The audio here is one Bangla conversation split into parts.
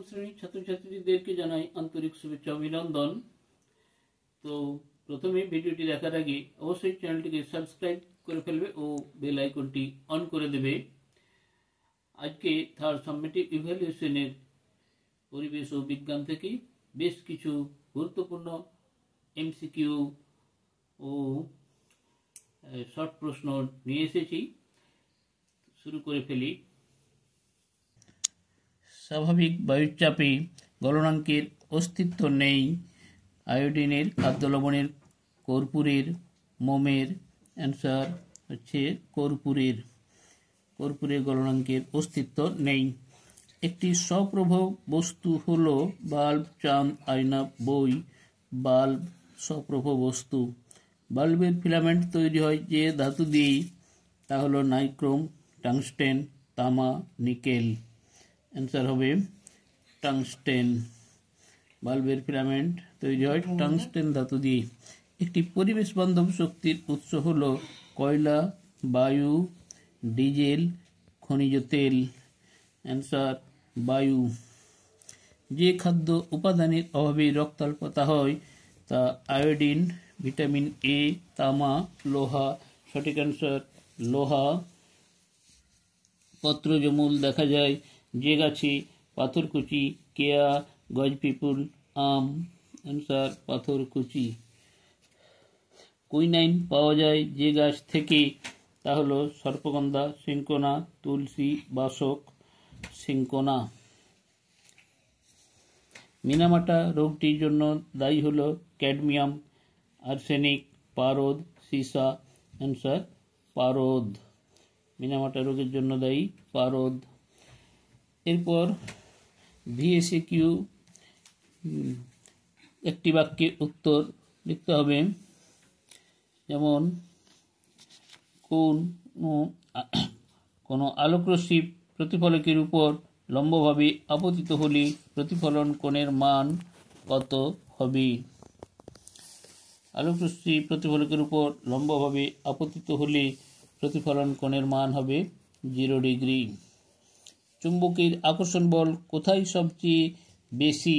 শ্রেণীর ছাত্রছাত্রীদেরকে জানাই আন্তরিক শুভেচ্ছা অভিনন্দন। তো প্রথমে ভিডিওটি দেখার আগে অবশ্যই চ্যানেলটিকে সাবস্ক্রাইব করে ফেলবে ও বেল আইকনটি অন করে দেবে। আজকে থার্ড সাবমেটিভ ইভ্যালুয়েশনের পরিবেশ ও বিজ্ঞান থেকে বেশ কিছু গুরুত্বপূর্ণ এমসিকিউ ও শর্ট প্রশ্ন নিয়ে এসেছি। শুরু করে ফেলি। স্বাভাবিক বায়ুর চাপে গলনাঙ্কের অস্তিত্ব নেই। আয়োডিনের, খাদ্য লবণের, কর্পূরের, মোমের। অ্যান্সার হচ্ছে কর্পূরের। কর্পূরের গলনাঙ্কের অস্তিত্ব নেই। একটি স্বপ্রভ বস্তু হলো বাল্ব, চাঁদ, আয়না, বই। বাল্ব স্বপ্রভ বস্তু। বাল্বের ফিলামেন্ট তৈরি হয় যে ধাতু দিয়ে, তা হলো নাইক্রোম, টাংস্টেন, তামা, নিকেল। অ্যান্সার হবে টাংস্টেন। বাল্বের ফিলামেন্ট তৈরি হয় টাংস্টেন ধাতু দিয়ে। একটি পরিবেশ বান্ধব শক্তির উৎস হল কয়লা, বায়ু, ডিজেল, খনিজ তেল। অ্যান্সার বায়ু। যে খাদ্য উপাদানের অভাবে রক্তাল্পতা হয় তা আয়োডিন, ভিটামিন এ, তামা, লোহা। সঠিক অ্যান্সার লোহা। পত্রজমূল দেখা যায় যে গাছে? পাথরকুচি, কেয়া, গজপিপুল, আম। অ্যান্সার পাথরকুচি। কুইনাইন পাওয়া যায় যে গাছ থেকে? তা হলো সর্পগন্ধা, সিনকোনা, তুলসী, বাসক, সিনকোনা। মিনামাটা রোগটির জন্য দায়ী হলো ক্যাডমিয়াম, আর্সেনিক, পারদ, সীসা। অ্যান্সার পারদ। মিনামাটা রোগের জন্য দায়ী পারদ। এরপর ভিএসকিউ, একটি বাক্যে উত্তর লিখতে হবে। যেমন কোন আলোকরশ্মি প্রতিফলকের উপর লম্বভাবে আপতিত হলে প্রতিফলন কোণের মান কত হবে? আলোকরশ্মি প্রতিফলকের উপর লম্বভাবে আপতিত হলে প্রতিফলন কোণের মান হবে 0 ডিগ্রি। চুম্বকের আকর্ষণ বল কোথায় সবচেয়ে বেশি?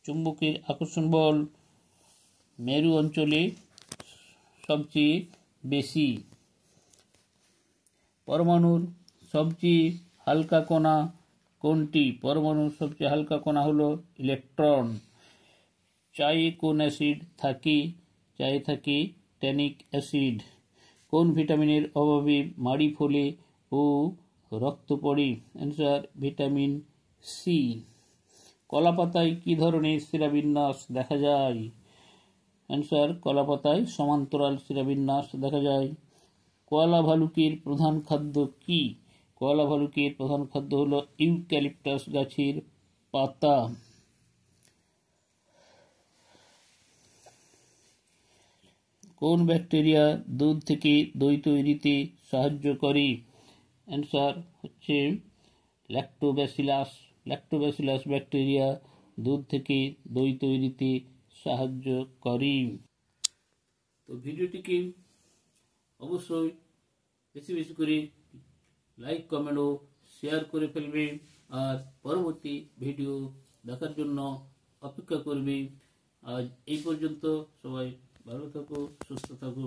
চুম্বকের আকর্ষণ বল মেরু অঞ্চলে সবচেয়ে বেশি। পরমাণুর সবচেয়ে হালকা কণা কোনটি? পরমাণুর সবচেয়ে হালকা কণা হলো ইলেকট্রন। চায়ে কোন অ্যাসিড থাকে? চায়ে থাকে ট্যানিক অ্যাসিড। কোন ভিটামিনের অভাবে মাড়ি ফোলে ও রক্ত পড়ে? Answer vitamin C. কলাপাতায় কি ধরনের শিরাবিন্যাস দেখা যায়? অ্যান্সার কলাপাতায় সমান্তরাল শিরাবিন্যাস দেখা যায়। কোয়ালা ভালুকের প্রধান খাদ্য কি? কোয়ালা ভালুকের প্রধান খাদ্য হলো ইউক্যালিপটাস গাছের পাতা। কোন ব্যাকটেরিয়া দুধ থেকে দই তৈরিতে সাহায্য করে? অ্যান্সার হচ্ছে ল্যাক্টোব্যাসিলাস। ল্যাক্টোব্যাসিলাস ব্যাকটেরিয়া দুধ থেকে দই তৈরিতে সাহায্য করে। তো ভিডিওটিকে অবশ্যই বেশি বেশি করে লাইক, কমেন্ট ও শেয়ার করে ফেলবে। আর পরবর্তী ভিডিও দেখার জন্য অপেক্ষা করবে। আজ এই পর্যন্ত। সবাই ভালো থাকো, সুস্থ থাকো।